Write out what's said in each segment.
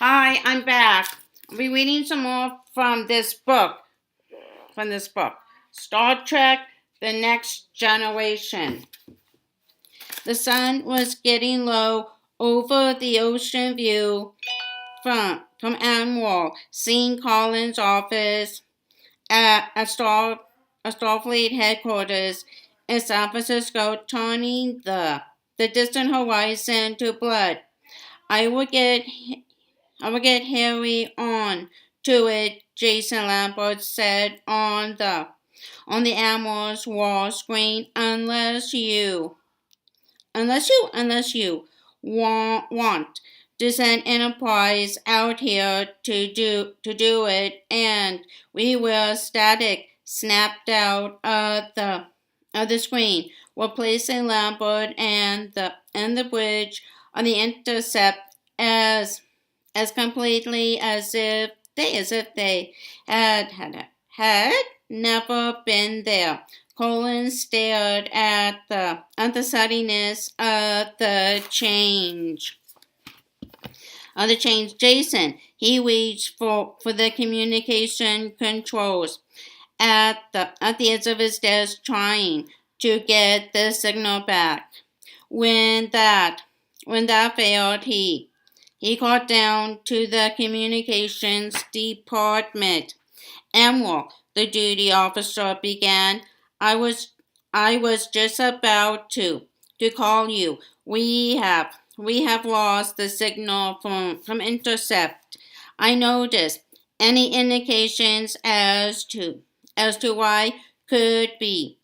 Hi, I'm back. I'll be reading some more from this book. Star Trek The Next Generation. The sun was getting low over the ocean view from Admiral Sean Collins' office at Starfleet headquarters in San Francisco, turning the distant horizon to blood. I will get Harry on to it, Jason Lambert said on the Admiral's wall screen, unless you want to send Enterprise out here to do it, and we will static snapped out of the screen, replacing Lambert and the bridge on the intercept as completely as if they had never been there. Colin stared at the suddenness of the change. Jason, he reached for the communication controls at the edge of his desk, trying to get the signal back. When that failed, he called down to the communications department. Admiral, the duty officer began. I was just about to call you. We have lost the signal from intercept. I noticed. Any indications as to why? Could be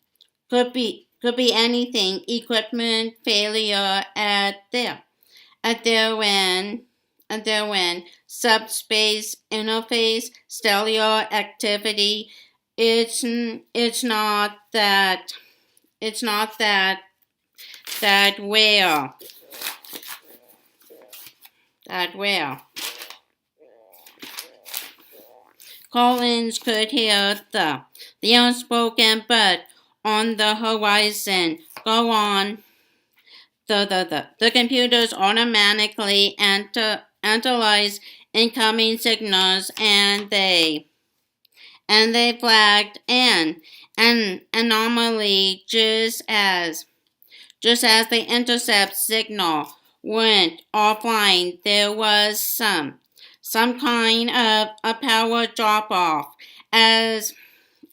anything. Equipment failure at their when subspace interface stellar activity. It's not that where Collins could hear the unspoken but on the horizon. Go on. The computers automatically analyze incoming signals, and they flagged an anomaly just as the intercept signal went offline. There was some kind of a power drop off, as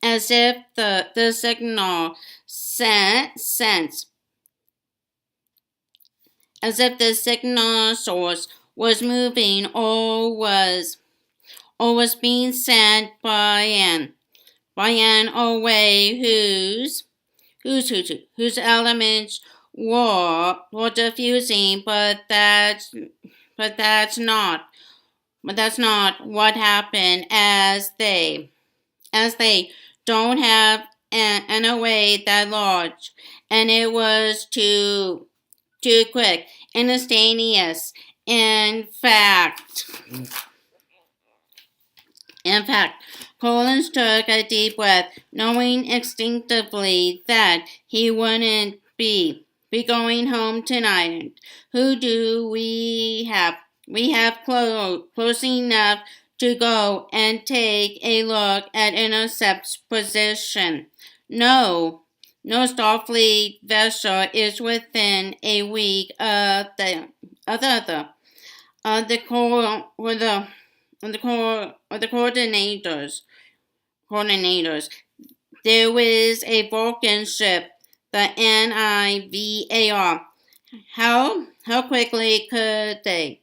if the signal sense as if the signal source was moving or was being sent by an array whose elements were diffusing, but that's not what happened, as they don't have an array that large, and it was too quick, instantaneous. In fact, Collins took a deep breath, knowing instinctively that he wouldn't be going home tonight. Who do we have? We have close enough to go and take a look at Intercept's position. No Starfleet vessel is within a week of the coordinators. There is a Vulcan ship, the NIVAR. How quickly could they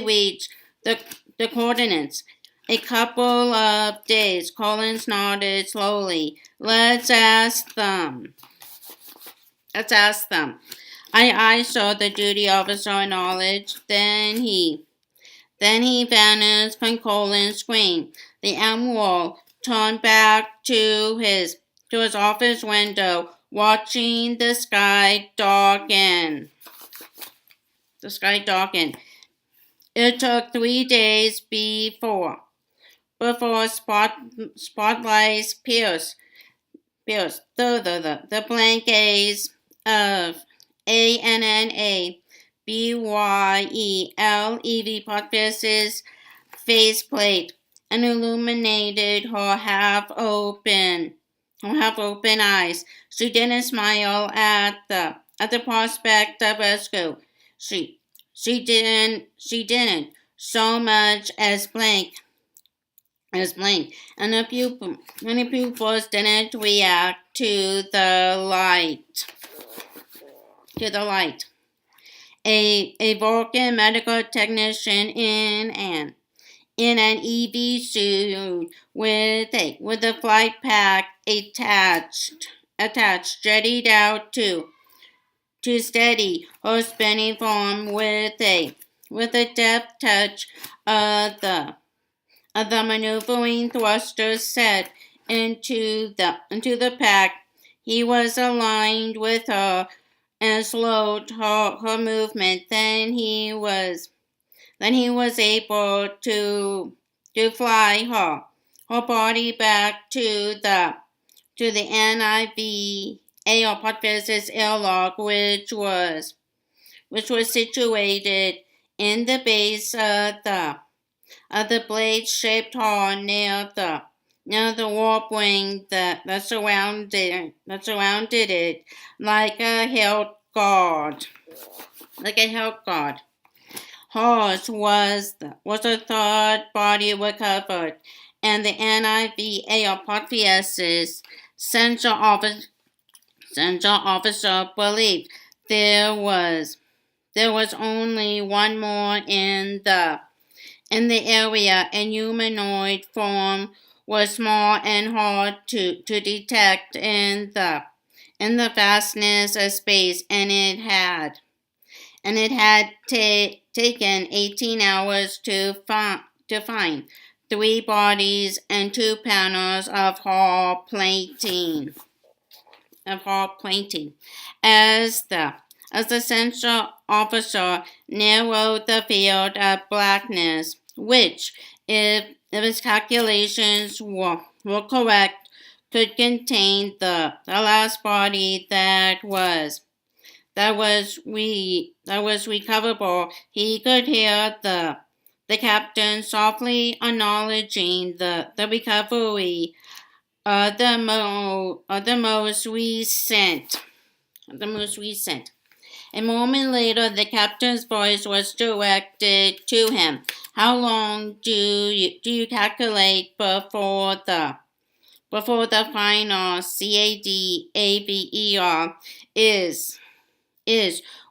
reach the coordinates? A couple of days. Collins nodded slowly. Let's ask them. I saw the duty officer acknowledged. Then he vanished from Collins' screen. The Admiral turned back to his office window, watching the sky darken. It took 3 days before spotlights pierced the blank gaze of ANNA BYELEV Potfist's faceplate and illuminated her half-open eyes. She didn't smile at the prospect of rescue. She didn't so much as blink. And the pupils didn't react to the light. A Vulcan medical technician in an EV suit with a flight pack attached jettied out to steady her spinning form with a deft touch of the maneuvering thruster set into the pack. He was aligned with her and slowed her movement. Then he was able to fly her body back to the NIV Potfist's airlock, which was situated in the base of the blade-shaped hull near the warp ring that surrounded it like a health guard. Hers was the third body recovered, and the NIV Potfist's central officer believed there was only one more in the area, and humanoid form was small and hard to detect in the vastness of space, and it had taken 18 hours to find 3 bodies and 2 panels of hull plating. As the central officer narrowed the field of blackness, which, if his calculations were correct, could contain the last body that was recoverable, he could hear the captain softly acknowledging the recovery of the most recent. A moment later, the captain's voice was directed to him. How long do you calculate before the final CADAVER is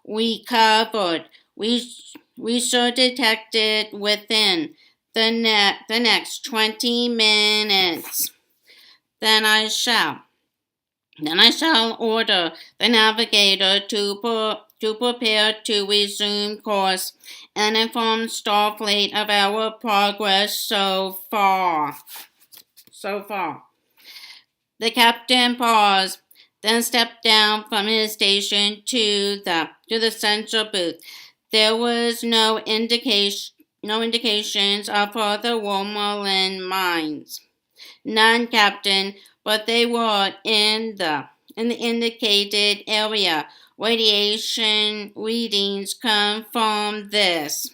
recovered? We should detect it within the next 20 minutes. Then I shall order the navigator to prepare to resume course and inform Starfleet of our progress so far. The captain paused, then stepped down from his station to the central booth. There was no indications of further Romulan mines. None, Captain, but they were in the indicated area. Radiation readings confirm this.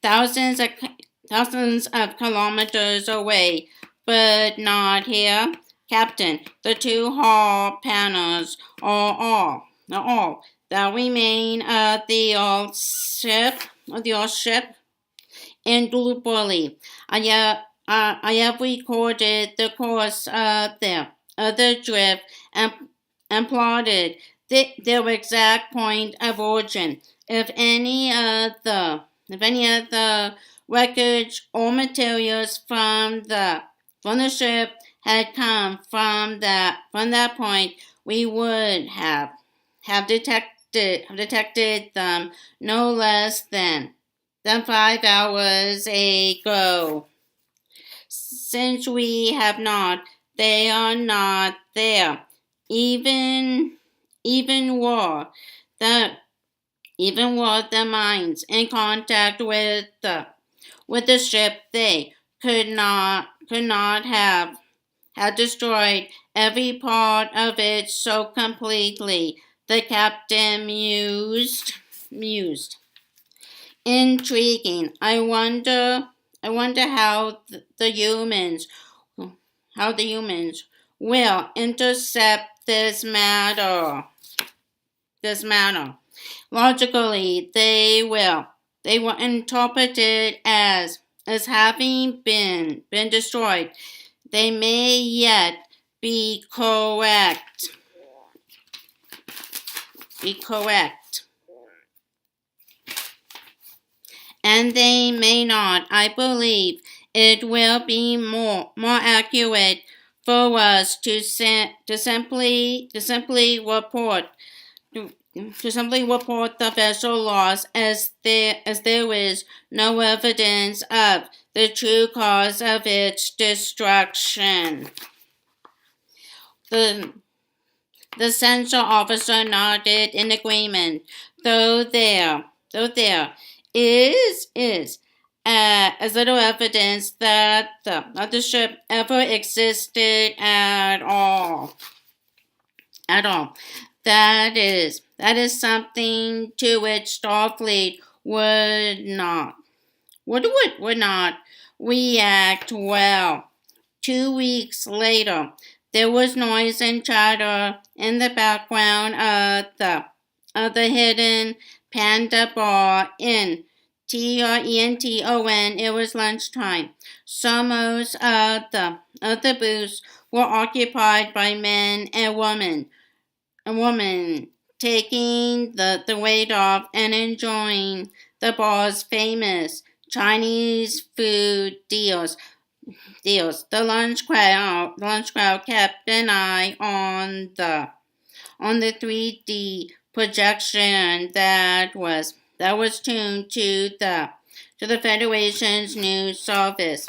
Thousands of kilometers away, but not here. Captain, the 2 hull panels are all that remain of the old ship. Indubitably, I have recorded the course of the drift and plotted their exact point of origin. If any of the wreckage or materials from the ship had come from that point, we would have detected them no less than 5 hours ago. Since we have not, they are not there. Even were the mines in contact with the ship, they could not have destroyed every part of it so completely The captain mused. Intriguing. I wonder how the humans will intercept this matter. Logically, they will. They will interpret it as having been destroyed. They may yet be correct. And they may not. I believe it will be more accurate for us to simply report the vessel loss as there is no evidence of the true cause of its destruction. The censor officer nodded in agreement, though there is as little evidence that the ship ever existed at all. That is something to which Starfleet would not react well. 2 weeks later, there was noise and chatter in the background of the hidden Panda Bar in Trenton. It was lunchtime. Some of the booths were occupied by men and women. A woman taking the weight off and enjoying the bar's famous Chinese food deals. The lunch crowd kept an eye on the 3D projection that was tuned to the Federation's news service.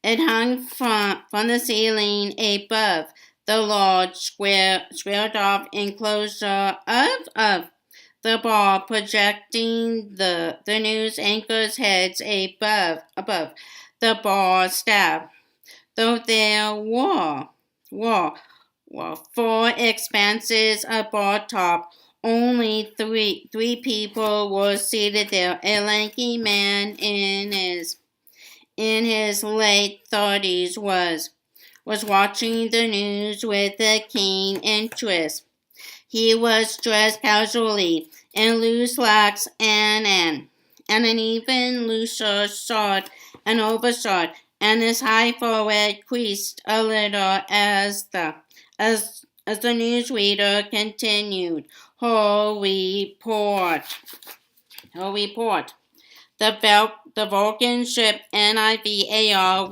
It hung from the ceiling above the large squared off enclosure of the bar, projecting the news anchor's heads above the bar staff. Though there were 4 expanses of bar top, only three people were seated there. A lanky man in his late 30s was watching the news with a keen interest. He was dressed casually in loose slacks and an even looser shirt and overshirt, and his high forehead creased a little as the newsreader continued her report. The Vulcan ship NIVAR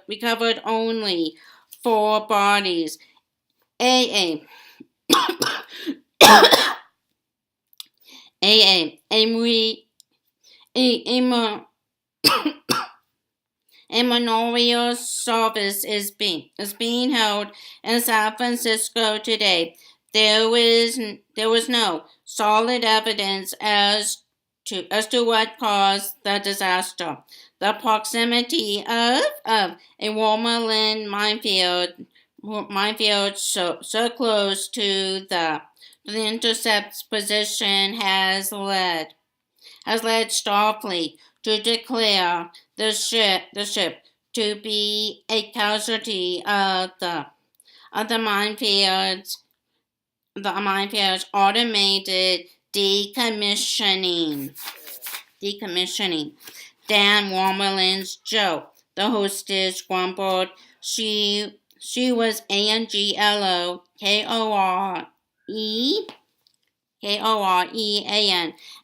recovered only 4 bodies. A memorial service is being held in San Francisco today. There was no solid evidence as to what caused the disaster. The proximity of a Warmerland minefield so close to the intercept's position has led Starfleet to declare the ship to be a casualty of the minefield's automated decommissioning. Dan Warmerland's joke. The hostess grumbled. She was Anglorean,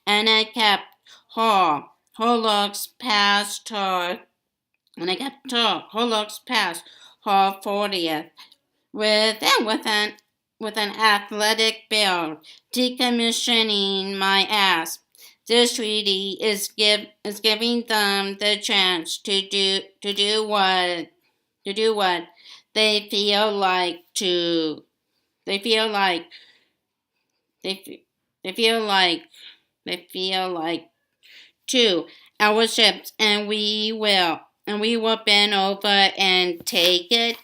and I kept her looks past her 40th with an athletic build, decommissioning my ass. This treaty is giving them the chance to do what they feel like to. They feel like to our ships, and we will bend over and take it.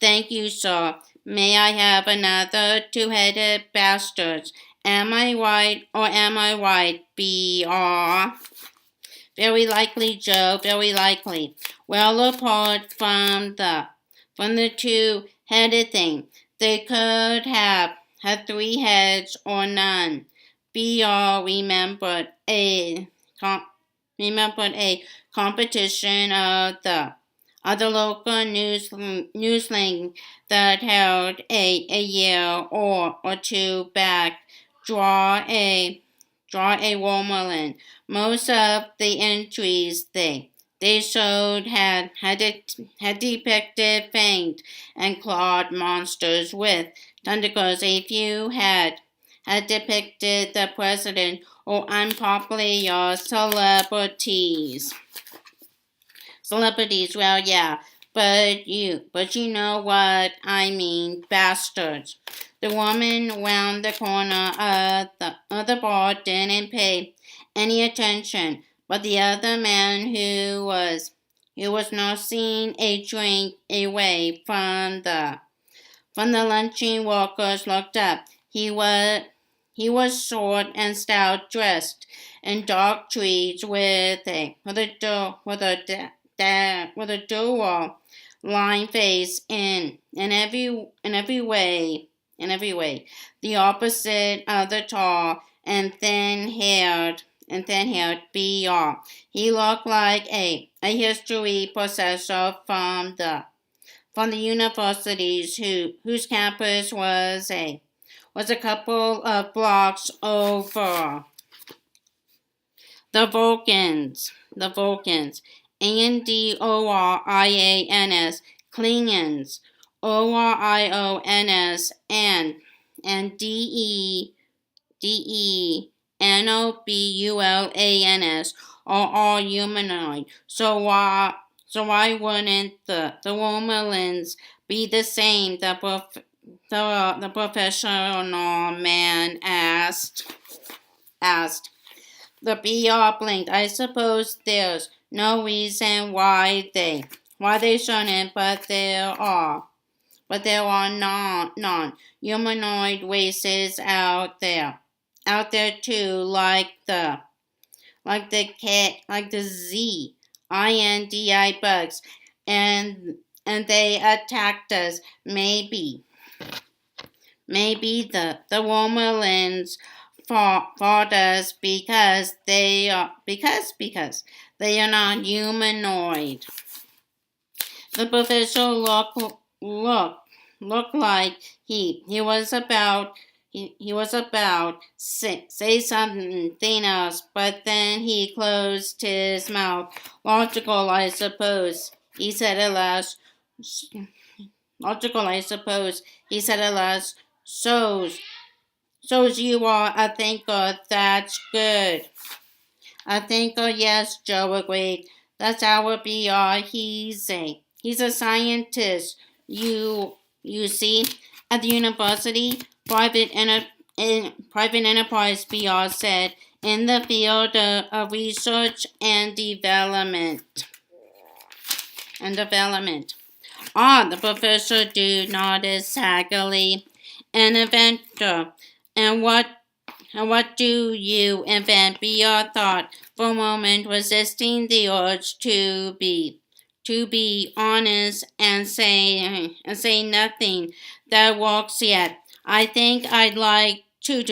Thank you, sir. May I have another two-headed bastard? Am I right or am I right, B.R.? Very likely, Joe, very likely. Well, apart from the two-headed thing, they could have had three heads or none. B.R. remembered a competition of the local newsling that held a year or two back. Draw a Romulan. Most of the entries they showed had depicted fanged and clawed monsters with tentacles. A few had depicted the president or unpopular celebrities. Celebrities, well, yeah, but you know what I mean, bastards. The woman round the corner of the bar didn't pay any attention, but the other man who was nursing a drink away from the lunching workers looked up. He was short and stout, dressed in dark tweeds with a dual line face in every way, the opposite of the tall and thin-haired B.R. He looked like a history professor from the universities whose campus was a couple of blocks over. The Vulcans, Andorians, Klingons, Orions, and Denobulans are all humanoid. So why wouldn't the Romulans be the same? The professional man asked. The BR blinked. I suppose there's no reason why they shouldn't, but there are. But there are non-humanoid races out there too, like the ZINDI bugs, and they attacked us. Maybe the Romulans fought us because they are not humanoid. The professor looked like he was about say something else, but then he closed his mouth. Logical, I suppose, he said at last. So's you are a thinker, that's good. A thinker, yes, Joe agreed. That's our BR. He's a scientist. You see, at the university, private enterprise, BR said, in the field of research and development. Ah, the professor nodded saggily. An inventor. And what do you invent? BR thought for a moment, resisting the urge to be honest and say nothing that works yet. I think I'd like to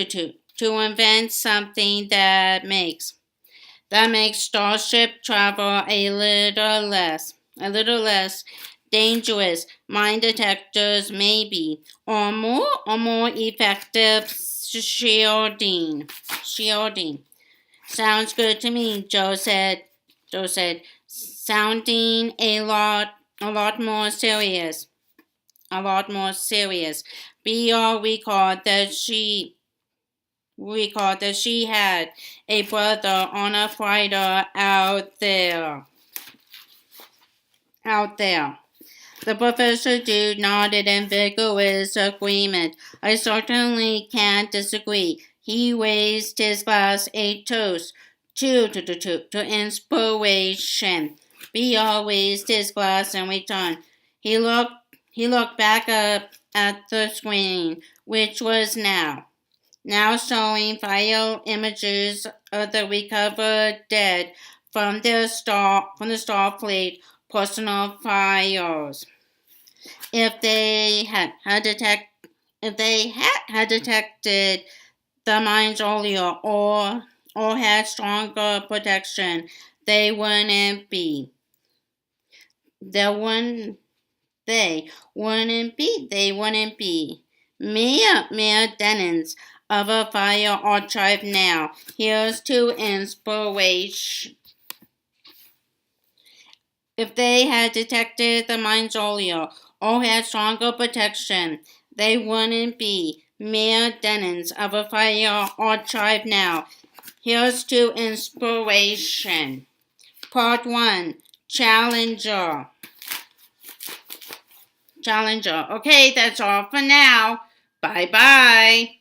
invent something that makes starship travel a little less dangerous. Mine detectors, maybe, or more effective shielding. Sounds good to me, Joe said, sounding a lot more serious. BR recalled that she had a brother on a fighter out there. The professor nodded in vigorous agreement. I certainly can't disagree. He raised his glass, a toast to inspiration. BR raised his glass in return. He looked He looked back up at the screen, which was now showing file images of the recovered dead from the Starfleet personal files. If they had detected the mines earlier or had stronger protection, they wouldn't be. They wouldn't be. Mere denizens of a fire archive now. Here's to inspiration. If they had detected the mines earlier or had stronger protection, they wouldn't be. Mere denizens of a fire archive now. Here's to inspiration. Part 1. Challenger. Okay, that's all for now. Bye-bye.